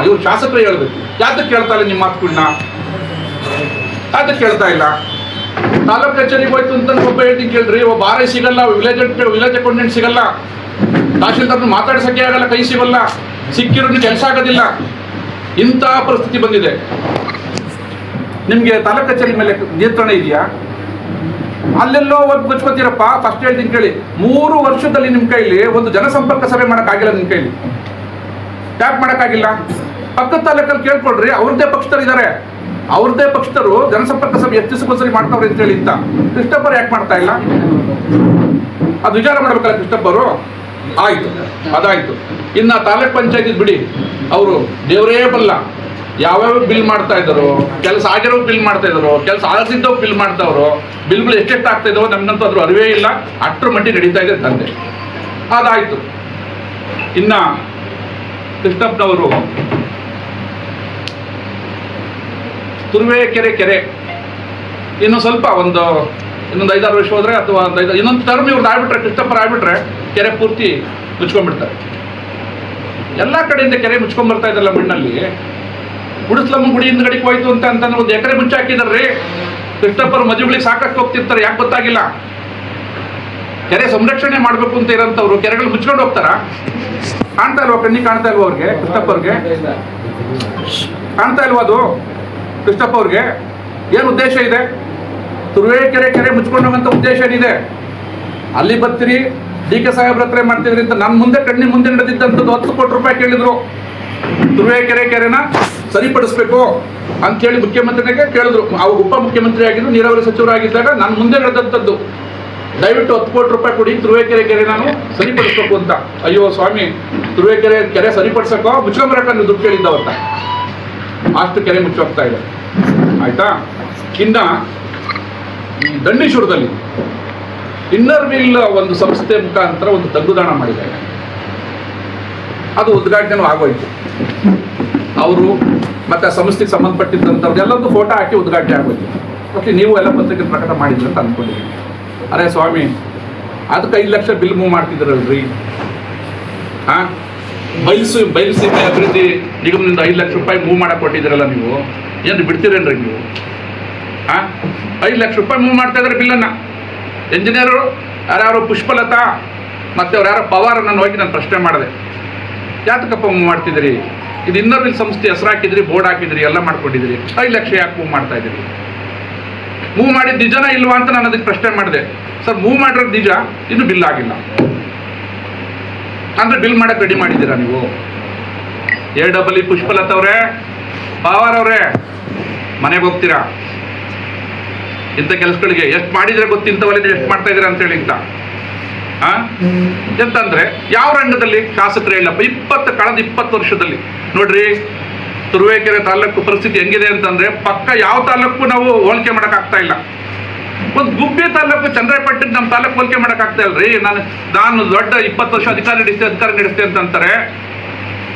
ಇವ್ರು ಶಾಸಕರು ಹೇಳ್ಬೇಕು. ಯಾತಕ್ಕೆ ಕೇಳ್ತಾ ಇಲ್ಲ ನಿಮ್ಮ ಮಾತುಗಳನ್ನ? ಯಾತಕ್ಕೆ ಕೇಳ್ತಾ ಇಲ್ಲ? ತಾಲೂಕು ಕಚೇರಿಗೆ ಹೋಯ್ತು ಅಂತ ಒಬ್ಬ ಹೇಳ್ತೀನಿ ಕೇಳ್ರಿ, ಒಬ್ಬ ಆರ್ ಐ ಸಿಗಲ್ಲ, ವಿಲೇಜ್ ಅಕೌಂಟೆಂಟ್ ಸಿಗಲ್ಲ, ತಹಶೀಲ್ದಾರ್ನ ಮಾತಾಡ್ಸೋಕ್ಕೆ ಆಗಲ್ಲ, ಕೈ ಸಿಗಲ್ಲ, ಸಿಕ್ಕಿರೋದು ಕೆಲಸ ಆಗೋದಿಲ್ಲ. ಇಂಥ ಪರಿಸ್ಥಿತಿ ಬಂದಿದೆ. ನಿಮಗೆ ತಾಲೂಕು ಕಚೇರಿ ಮೇಲೆ ನಿಯಂತ್ರಣ ಇದೆಯಾ? ಅಲ್ಲೆಲ್ಲೋ ಒಂದು ಬಚ್ಕೋತೀರಪ್ಪ. ಫಸ್ಟ್ ಹೇಳ್ತೀನಿ ಕೇಳಿ, 3 ವರ್ಷದಲ್ಲಿ ನಿಮ್ಮ ಕೈಲಿ ಒಂದು ಜನಸಂಪರ್ಕ ಸಭೆ ಮಾಡೋಕ್ಕಾಗಿಲ್ಲ. ನಿಮ್ಮ ಕೈಲಿ ಯಾಕೆ ಮಾಡೋಕ್ಕಾಗಿಲ್ಲ? ಪಕ್ಕದ ತಾಲೂಕಲ್ಲಿ ಕೇಳ್ಕೊಳ್ರಿ, ಅವ್ರದ್ದೇ ಪಕ್ಷದವ್ರು ಇದ್ದಾರೆ, ಅವ್ರದ್ದೇ ಪಕ್ಷದವರು ಜನಸಂಪರ್ಕ ಸಭೆ ಎಷ್ಟು ದಿವಸಕ್ಕೊಂದ್ಸರಿ ಮಾಡ್ತಾವ್ರೆ ಅಂತ ಹೇಳಿ. ಇಂತ ಕೃಷ್ಣಪ್ಪರು ಯಾಕೆ ಮಾಡ್ತಾ ಇಲ್ಲ? ಅದು ವಿಚಾರ ಮಾಡ್ಬೇಕಲ್ಲ ಕೃಷ್ಣಪ್ಪರು. ಆಯ್ತು, ಅದಾಯ್ತು. ಇನ್ನು ತಾಲೂಕ್ ಪಂಚಾಯತಿ ಬಿಡಿ, ಅವರು ದೇವರೇ ಬಲ್ಲ. ಯಾವ್ಯಾವ ಬಿಲ್ ಮಾಡ್ತಾ ಇದ್ರು, ಕೆಲಸ ಆಗಿರೋ ಬಿಲ್ ಮಾಡ್ತಾ ಇದ್ರು, ಕೆಲಸ ಆಗದಿದ್ದವು ಬಿಲ್ ಮಾಡ್ತಾವ್ರು. ಬಿಲ್ಗಳು ಎಷ್ಟೆಷ್ಟು ಆಗ್ತಾ ಇದಾವೋ ನಮ್ಗಂತೂ ಅದ್ರ ಅರಿವೇ ಇಲ್ಲ. ಅಷ್ಟರ ಮಟ್ಟಿ ನಡೀತಾ ಇದೆ ತಂದೆ. ಅದಾಯ್ತು. ಇನ್ನ ಕೃಷ್ಣಪ್ಪನವರು ತುರುವೇಕೆರೆ ಕೆರೆ ಇನ್ನು ಸ್ವಲ್ಪ ಇನ್ನೊಂದು 5-6 ವರ್ಷ ಹೋದ್ರೆ, ಅಥವಾ ಇನ್ನೊಂದು ಟರ್ಮ್ ಇವ್ರದ್ದು ಆಗ್ಬಿಟ್ರೆ, ಕೃಷ್ಣಪ್ಪರು ಆಗ್ಬಿಟ್ರೆ, ಕೆರೆ ಪೂರ್ತಿ ಮುಚ್ಕೊಂಡ್ಬಿಡ್ತಾರೆ. ಎಲ್ಲ ಕಡೆಯಿಂದ ಕೆರೆ ಮುಚ್ಕೊಂಡ್ಬರ್ತಾ ಇದ್ದಲ್ಲ ಮಣ್ಣಲ್ಲಿ. ಗುಡಿಸ್ಲಮ್ಮ ಗುಡಿ ಹಿಂದ್ಗಡೆಗೆ ಹೋಯ್ತು ಅಂತಂದ್ರೆ 1 ಎಕರೆ ಮುಚ್ಚಿ ಹಾಕಿದಾರ್ರಿ. ಕೃಷ್ಣಪ್ಪರು ಮದುವೆಗಳಿಗೆ ಸಾಕಷ್ಟು ಹೋಗ್ತಿರ್ತಾರೆ, ಯಾಕೆ ಗೊತ್ತಾಗಿಲ್ಲ? ಕೆರೆ ಸಂರಕ್ಷಣೆ ಮಾಡಬೇಕು ಅಂತ ಇರೋಂಥವ್ರು ಕೆರೆಗಳು ಮುಚ್ಕೊಂಡು ಹೋಗ್ತಾರ? ಕಾಣ್ತಾ ಇಲ್ವಾ? ಕಣ್ಣಿಗೆ ಕಾಣ್ತಾ ಇಲ್ವಾ ಅವ್ರಿಗೆ? ಕೃಷ್ಣಪ್ಪವ್ರಿಗೆ ಕಾಣ್ತಾ ಇಲ್ವಾ? ಅದು ಕೃಷ್ಣಪ್ಪ ಅವ್ರಿಗೆ ಏನು ಉದ್ದೇಶ ಇದೆ? ತುರುವೇಕೆರೆ ಕೆರೆ ಮುಚ್ಕೊಂಡು ಹೋಗಂತ ಉದ್ದೇಶ ಏನಿದೆ? ಅಲ್ಲಿ ಬರ್ತೀರಿ, ಡಿ.ಕೆ. ಸಾಹೇಬ್ರ ಹತ್ರ ಮಾಡ್ತಿದ್ರಿ ಅಂತ ನನ್ನ ಮುಂದೆ ಕಣ್ಣಿನ ಮುಂದೆ ನಡೆದಿದ್ದಂಥದ್ದು 10 ಕೋಟಿ ರೂಪಾಯಿ ಕೇಳಿದ್ರು. ತುರುವೇಕೆರೆ ಕೆರೆನ ಸರಿಪಡಿಸ್ಬೇಕು ಅಂತೇಳಿ ಮುಖ್ಯಮಂತ್ರಿಗಳಿಗೆ ಕೇಳಿದ್ರು. ಅವಾಗ ಉಪಮುಖ್ಯಮಂತ್ರಿ ಆಗಿದ್ರು, ನೀರಾವರಿ ಸಚಿವರಾಗಿದ್ದಾಗ ನನ್ನ ಮುಂದೆ ನಡೆದಂಥದ್ದು. ದಯವಿಟ್ಟು 10 ಕೋಟಿ ರೂಪಾಯಿ ಕೊಡಿ, ತುರುವೇಕೆರೆ ಕೆರೆ ನಾನು ಸರಿಪಡಿಸ್ಬೇಕು ಅಂತ. ಅಯ್ಯೋ ಸ್ವಾಮಿ, ತುರುವೇಕೆರೆ ಕೆರೆ ಸರಿಪಡಿಸಕ್ಕೋ ಮುಚ್ಕೊಂಬರಕ್ಕ ನೀವು ದುಡ್ಡು ಕೇಳಿದ್ದವತ್ತ. ಅಷ್ಟು ಕೆರೆ ಮುಚ್ಚೋಗ್ತಾ ಇದೆ. ಆಯ್ತಾ? ಇನ್ನ ಈ ದಂಡೀಶ್ವರದಲ್ಲಿ ಇನ್ನರ್ ವೀಲ್ ಒಂದು ಸಂಸ್ಥೆ ಮುಖಾಂತರ ಒಂದು ತಂಗುದಾಣ ಮಾಡಿದ್ದಾರೆ. ಅದು ಉದ್ಘಾಟನೆ ಆಗೋಯ್ತು. ಅವರು ಮತ್ತೆ ಆ ಸಂಸ್ಥೆಗೆ ಸಂಬಂಧಪಟ್ಟಿದ್ದಂಥವ್ರು ಎಲ್ಲೊಂದು ಫೋಟೋ ಹಾಕಿ ಉದ್ಘಾಟನೆ ಆಗೋಯ್ತು. ಓಕೆ, ನೀವು ಎಲ್ಲ ಪತ್ರಿಕೆ ಪ್ರಕಟ ಮಾಡಿದ್ರಿ ಅಂತ ಅಂದ್ಕೊಂಡಿದ್ದೀನಿ. ಅರೆ ಸ್ವಾಮಿ, ಅದಕ್ಕೆ 5 ಲಕ್ಷ ಬಿಲ್ ಮೂವ್ ಮಾಡ್ತಿದ್ರಲ್ರಿ, ಹಾಂ ಬಯಲುಸೀಮೆ ಅಭಿವೃದ್ಧಿ ನಿಗಮದಿಂದ 5 ಲಕ್ಷ ರೂಪಾಯಿ ಮೂವ್ ಮಾಡಕ್ಕೆ ಕೊಟ್ಟಿದ್ದೀರಲ್ಲ ನೀವು, ಏನು ಬಿಡ್ತೀರೇನ್ರಿ ನೀವು? ಹಾಂ 5 ಲಕ್ಷ ರೂಪಾಯಿ ಮೂವ್ ಮಾಡ್ತಾ ಇದ್ದಾರೆ ಬಿಲ್ಲನ್ನು. ಇಂಜಿನಿಯರು ಯಾರ್ಯಾರು ಪುಷ್ಪಲತಾ ಮತ್ತು ಅವ್ರು ಯಾರೋ ಪವಾರ್ ನಾನು ಹೋಗಿ ನಾನು ಪ್ರಶ್ನೆ ಮಾಡಿದೆ, ಯಾತಕಪ್ಪ ಮೂವ್ ಮಾಡ್ತಿದ್ದೀರಿ? ಇದು ಇನ್ನೊಂದು ಸಂಸ್ಥೆ ಹೆಸರು ಹಾಕಿದ್ರಿ, ಬೋರ್ಡ್ ಹಾಕಿದ್ರಿ, ಎಲ್ಲ ಮಾಡ್ಕೊಂಡಿದ್ದೀರಿ, 5 ಲಕ್ಷ ಯಾಕೆ ಮೂವ್ ಮಾಡ್ತಾ ಇದ್ದೀರಿ? ಮೂವ್ ಮಾಡಿದ್ದು ನಿಜನ ಇಲ್ವಾ ಅಂತ ನಾನು ಅದಕ್ಕೆ ಪ್ರಶ್ನೆ ಮಾಡಿದೆ. ಸರ್ ಮೂವ್ ಮಾಡಿರೋದು ನಿಜ, ಇನ್ನು ಬಿಲ್ ಆಗಿಲ್ಲ ಅಂದರೆ ಬಿಲ್ ಮಾಡಕ್ಕೆ ರೆಡಿ ಮಾಡಿದ್ದೀರಾ ನೀವು? AEE ಪುಷ್ಪಲತಾ ಅವರೇ, ಪವಾರ್ ಅವರೇ, ಮನೆಗೆ ಹೋಗ್ತೀರಾ? ಇಂಥ ಕೆಲಸಗಳಿಗೆ ಎಷ್ಟು ಮಾಡಿದ್ರೆ ಗೊತ್ತಿಂಥವಲ್ಲಿ ಎಷ್ಟು ಮಾಡ್ತಾ ಇದ್ದೀರಾ ಅಂತೇಳಿ ಇಂಥ ಎಂತಂದ್ರೆ ಯಾವ ರಂಗದಲ್ಲಿ ಶಾಸಕರು ಹೇಳಪ್ಪ ಕಳೆದ 20 ವರ್ಷದಲ್ಲಿ ನೋಡ್ರಿ ತುರುವೇಕೆರೆ ತಾಲೂಕು ಪರಿಸ್ಥಿತಿ ಹೆಂಗಿದೆ ಅಂತಂದ್ರೆ ಪಕ್ಕ ಯಾವ ತಾಲೂಕು ನಾವು ಹೋಲಿಕೆ ಮಾಡೋಕ್ಕಾಗ್ತಾ ಇಲ್ಲ. ಒಂದು ಗುಬ್ಬಿ ತಾಲೂಕು ಚಂದ್ರಾಯಪಟ್ಟಣಕ್ಕೆ ನಮ್ಮ ತಾಲೂಕು ಹೋಲಿಕೆ ಮಾಡೋಕ್ಕಾಗ್ತಾ ಇಲ್ರಿ. ನಾನು ದೊಡ್ಡ 20 ವರ್ಷ ಅಧಿಕಾರ ನಡೆಸ್ತೆ ಅಂತಂತಾರೆ.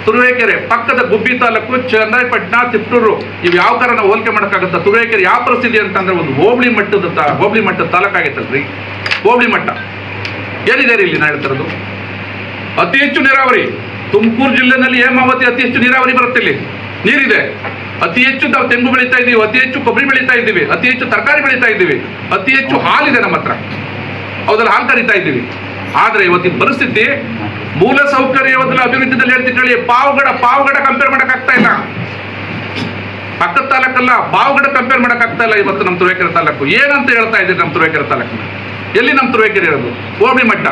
ತುರುವೇಕೆರೆ ಪಕ್ಕದ ಗುಬ್ಬಿ ತಾಲೂಕು, ಚಂದ್ರಾಯಪಟ್ಟಣ, ತಿಪ್ಟೂರು ಇವು ಯಾವ ಥರ ನಾವು ಹೋಲಿಕೆ ಮಾಡೋಕ್ಕಾಗುತ್ತಾ? ತುರುವೇಕೆರೆ ಯಾವ ಪರಿಸ್ಥಿತಿ ಅಂತಂದ್ರೆ ಒಂದು ಹೋಬಳಿ ಮಟ್ಟದ ತಾಲೂಕಾಗೈತಲ್ರಿ. ಹೋಬಳಿ ಮಟ್ಟ ಏನಿದೆ ರೀ ಇಲ್ಲಿ ನಾ ಹೇಳ್ತಿರೋದು? ಅತಿ ಹೆಚ್ಚು ನೀರಾವರಿ ತುಮಕೂರು ಜಿಲ್ಲೆನಲ್ಲಿ ಹೇಮಾವತಿ ಅತಿ ಹೆಚ್ಚು ನೀರಾವರಿ ಬರುತ್ತೆ. ಇಲ್ಲಿ ನೀರಿದೆ, ಅತಿ ಹೆಚ್ಚು ನಾವು ತೆಂಗು ಬೆಳೀತಾ ಇದ್ದೀವಿ, ಅತಿ ಹೆಚ್ಚು ಕೊಬ್ಬರಿ ಬೆಳೀತಾ ಇದ್ದೀವಿ, ಅತಿ ಹೆಚ್ಚು ತರಕಾರಿ ಬೆಳೀತಾ ಇದ್ದೀವಿ, ಅತಿ ಹೆಚ್ಚು ಹಾಲಿದೆ ನಮ್ಮ ಹತ್ರ, ಹೌದಲ್ಲ, ಹಾಲು ಕರಿತಾ ಇದ್ದೀವಿ. ಆದರೆ ಇವತ್ತಿನ ಪರಿಸ್ಥಿತಿ ಮೂಲ ಸೌಕರ್ಯದ ಅಭಿವೃದ್ಧಿದಲ್ಲಿ ಹೇಳ್ತಿದ್ದೇಳಿ ಪಾವಗಡ ಕಂಪೇರ್ ಮಾಡೋಕ್ಕಾಗ್ತಾ ಇಲ್ಲ. ಪಕ್ಕದ ತಾಲೂಕಲ್ಲ, ಪಾವಗಡ ಕಂಪೇರ್ ಮಾಡೋಕ್ಕಾಗ್ತಾ ಇಲ್ಲ ಇವತ್ತು ನಮ್ಮ ತುರುವೇಕೆರೆ ತಾಲೂಕು. ಏನಂತ ಹೇಳ್ತಾ ಇದ್ದೀರಿ ನಮ್ಮ ತುರುವೇಕೆರೆ ತಾಲೂಕನ್ನ? ಎಲ್ಲಿ ನಮ್ಮ ತುರುವೇಕೆರೆ ಇರೋದು? ಹೋಬಳಿ ಮಟ್ಟ.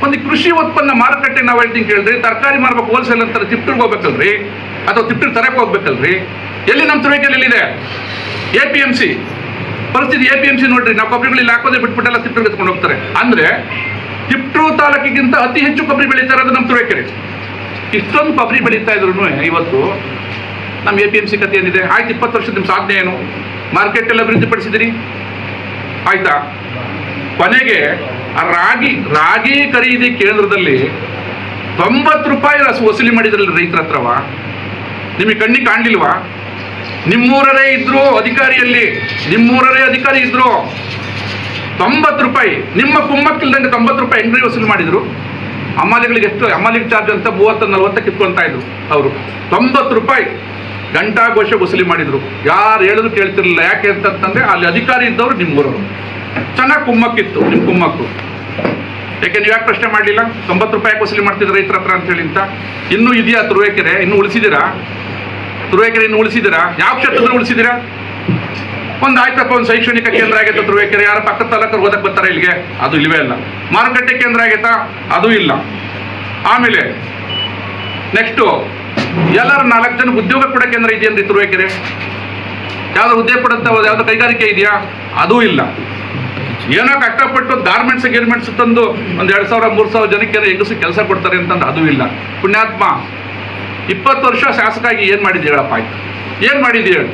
ಒಂದು ಕೃಷಿ ಉತ್ಪನ್ನ ಮಾರುಕಟ್ಟೆ ನಾವು ಹೇಳ್ತೀನಿ ಕೇಳಿದ್ರಿ, ತರಕಾರಿ ಮಾರ್ಬೇಕು ಹೋಲ್ಸೇಲ್ ಅಂತಾರೆ, ತಿಪ್ಟೂರ್ಗೆ ಹೋಗ್ಬೇಕಲ್ರಿ, ಅಥವಾ ತಿಪ್ಟೂರು ತರಕ್ಕೆ ಹೋಗ್ಬೇಕಲ್ರಿ. ಎಲ್ಲಿ ನಮ್ಮ ತುರುವೇಕೆರೆ ಎಲ್ಲಿದೆ? APMC ಪರಿಸ್ಥಿತಿ. APMC ನೋಡ್ರಿ, ನಾವು ಕೊಬ್ಬರಿಗಳಲ್ಲಿ ಹಾಕೋದೇ ಬಿಟ್ಬಿಟ್ಟೆಲ್ಲ ತಿಪ್ಟೂರ್ಗೆ ಎತ್ಕೊಂಡು ಹೋಗ್ತಾರೆ. ಅಂದರೆ ತಿಪ್ಟೂರು ತಾಲೂಕಿಗಿಂತ ಅತಿ ಹೆಚ್ಚು ಕೊಬ್ಬರಿ ಬೆಳೀತಾ ಇರೋದು ನಮ್ಮ ತುರುವೇಕೆರೆ. ಇಷ್ಟೊಂದು ಕೊಬ್ಬರಿ ಬೆಳೀತಾ ಇದ್ರು ಇವತ್ತು ನಮ್ಮ APMC ಕಥೆ ಏನಿದೆ? ಆಯ್ತು, 20 ವರ್ಷದ ನಿಮ್ಮ ಸಾಧನೆ ಏನು? ಮಾರ್ಕೆಟಲ್ಲಿ ಅಭಿವೃದ್ಧಿ ಪಡಿಸಿದಿರಿ, ಆಯ್ತಾ? ಕೊನೆಗೆ ರಾಗಿ ಖರೀದಿ ಕೇಂದ್ರದಲ್ಲಿ 90 ರೂಪಾಯಿ ವಸೂಲಿ ಮಾಡಿದ್ರಲ್ಲ ರೈತರ ಹತ್ರವ. ನಿಮಗೆ ಕಣ್ಣಿಗೆ ಕಾಣಲಿಲ್ವಾ? ನಿಮ್ಮೂರರೇ ಇದ್ರು ಅಧಿಕಾರಿಯಲ್ಲಿ, ನಿಮ್ಮೂರರೇ ಅಧಿಕಾರಿ ಇದ್ರು. 90 ರೂಪಾಯಿ ನಿಮ್ಮ ಕುಮ್ಮಕ್ಕಿಲ್ದಂಗೆ 90 ರೂಪಾಯಿ ಹೆಂಗ್ರಿ ವಸೂಲಿ ಮಾಡಿದ್ರು? ಅಮ್ಮಾಲಿಗಳಿಗೆ ಎಷ್ಟು ಅಮ್ಮಾಲಿಗೆ ಚಾರ್ಜ್ ಅಂತ 30-40 ಕಿತ್ಕೊಳ್ತಾ ಇದ್ರು ಅವರು. 90 ರೂಪಾಯಿ ಗಂಟಾಘೋಷ ವಸೂಲಿ ಮಾಡಿದ್ರು. ಯಾರು ಹೇಳಿದ್ರು ಕೇಳ್ತಿರ್ಲಿಲ್ಲ. ಯಾಕೆ ಅಂತಂದ್ರೆ ಅಲ್ಲಿ ಅಧಿಕಾರಿ ಇದ್ದವರು ನಿಮ್ಮೂರವರು. ಚೆನ್ನಾಗಿ ಕುಮ್ಮಕ್ಕಿತ್ತು ನಿಮ್ಮ ಕುಮ್ಮಕ್ಕು. ಯಾಕೆ ನೀವು ಯಾಕೆ ಪ್ರಶ್ನೆ ಮಾಡಲಿಲ್ಲ? 90 ರೂಪಾಯಿ ವಸೂಲಿ ಮಾಡ್ತಿದ್ರು ರೈತರ ಹತ್ರ ಅಂತ ಹೇಳಿ ಅಂತ. ಇನ್ನೂ ಇದೆಯಾ ತುರುವೇಕೆರೆ? ಇನ್ನೂ ಉಳಿಸಿದ್ದೀರಾ? ತುರುವೇಕೆರೆ ಇನ್ನೂ ಉಳಿಸಿದ್ದೀರಾ? ಯಾವ ಕ್ಷೇತ್ರದಲ್ಲಿ ಉಳಿಸಿದ್ದೀರಾ? ಒಂದು ಆಯ್ತಪ್ಪ, ಒಂದು ಶೈಕ್ಷಣಿಕ ಕೇಂದ್ರ ಆಗೈತೆ ತುರುವೇಕೆರೆ, ಯಾರು ಪಕ್ಕದ ತಾಲೂಕರು ಓದಕ್ಕೆ ಬರ್ತಾರೆ ಇಲ್ಲಿಗೆ? ಅದು ಇಲ್ಲವೇ ಇಲ್ಲ. ಮಾರುಕಟ್ಟೆ ಕೇಂದ್ರ ಆಗೈತಾ? ಅದು ಇಲ್ಲ. ಆಮೇಲೆ ನೆಕ್ಸ್ಟು ಎಲ್ಲರೂ 4 ಜನಕ್ಕೆ ಉದ್ಯೋಗ ಕೊಡೋ ಕೇಂದ್ರ ಇದೆಯನ್ರಿ ತುರುವೇಕೆರೆ? ಯಾವ್ದು ಉದ್ಯೋಗ ಕೊಡಂತ ಯಾವ್ದು ಕೈಗಾರಿಕೆ ಇದೆಯಾ? ಅದೂ ಇಲ್ಲ. ಏನೋ ಕಷ್ಟಪಟ್ಟು ಗಾರ್ಮೆಂಟ್ಸ್ ತಂದು ಒಂದು 2000-3000 ಜನಕ್ಕೆ ಹೆಂಗಸು ಕೆಲಸ ಕೊಡ್ತಾರೆ ಅಂತಂದು ಅದು ಇಲ್ಲ. ಪುಣ್ಯಾತ್ಮ 20 ವರ್ಷ ಶಾಸಕಾಗಿ ಏನು ಮಾಡಿದ್ದೀವಿ ಹೇಳಪ್ಪ? ಆಯ್ತು, ಏನು ಮಾಡಿದ್ದೀವಿ ಹೇಳಿ?